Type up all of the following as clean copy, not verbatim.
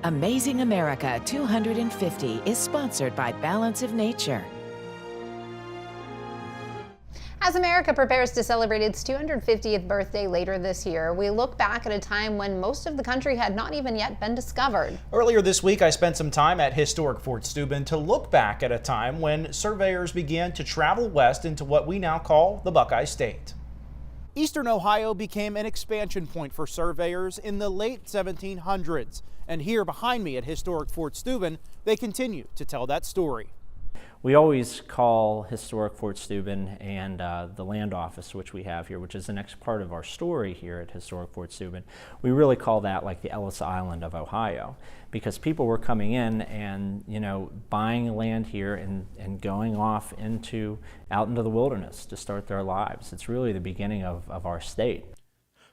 Amazing America 250 is sponsored by Balance of Nature. As America prepares to celebrate its 250th birthday later this year, we look back at a time when most of the country had not even yet been discovered. Earlier this week, I spent some time at Historic Fort Steuben to look back at a time when surveyors began to travel west into what we now call the Buckeye State. Eastern Ohio became an expansion point for surveyors in the late 1700s. And here behind me at Historic Fort Steuben, they continue to tell that story. We always call Historic Fort Steuben and the land office, which we have here, which is the next part of our story here at Historic Fort Steuben, we really call that like the Ellis Island of Ohio, because people were coming in and, buying land here and going off out into the wilderness to start their lives. It's really the beginning of our state.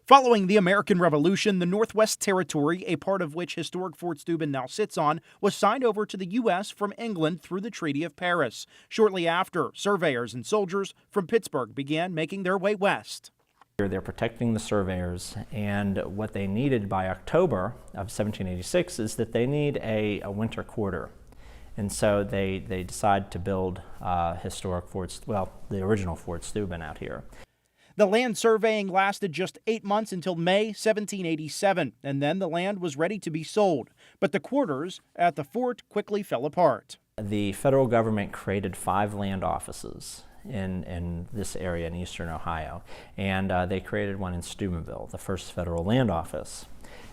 Following the American Revolution, the Northwest Territory, a part of which Historic Fort Steuben now sits on, was signed over to the U.S. from England through the Treaty of Paris. Shortly after, surveyors and soldiers from Pittsburgh began making their way west. They're protecting the surveyors, and what they needed by October of 1786 is that they need a winter quarter. And so they decide to build the original Fort Steuben out here. The land surveying lasted just 8 months until May 1787, and then the land was ready to be sold. But the quarters at the fort quickly fell apart. The federal government created 5 land offices in this area in eastern Ohio, and they created one in Steubenville, the first federal land office.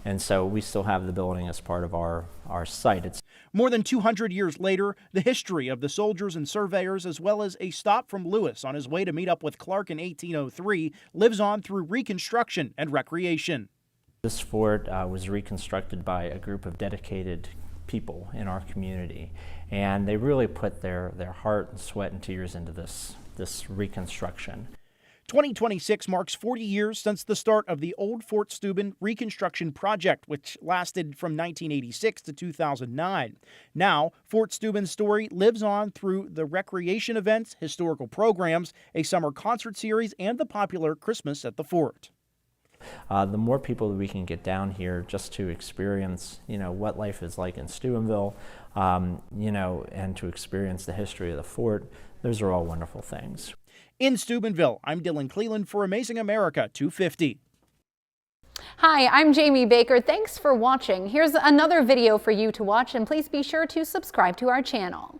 And so we still have the building as part of our site. More than 200 years later, the history of the soldiers and surveyors, as well as a stop from Lewis on his way to meet up with Clark in 1803, lives on through reconstruction and recreation. This fort was reconstructed by a group of dedicated people in our community, and they really put their heart and sweat and tears into this reconstruction. 2026 marks 40 years since the start of the old Fort Steuben reconstruction project, which lasted from 1986 to 2009. Now, Fort Steuben's story lives on through the recreation events, historical programs, a summer concert series, and the popular Christmas at the Fort. The more people that we can get down here just to experience, what life is like in Steubenville, and to experience the history of the fort, those are all wonderful things. In Steubenville, I'm Dylan Cleland for Amazing America 250. Hi, I'm Jamie Baker. Thanks for watching. Here's another video for you to watch, and please be sure to subscribe to our channel.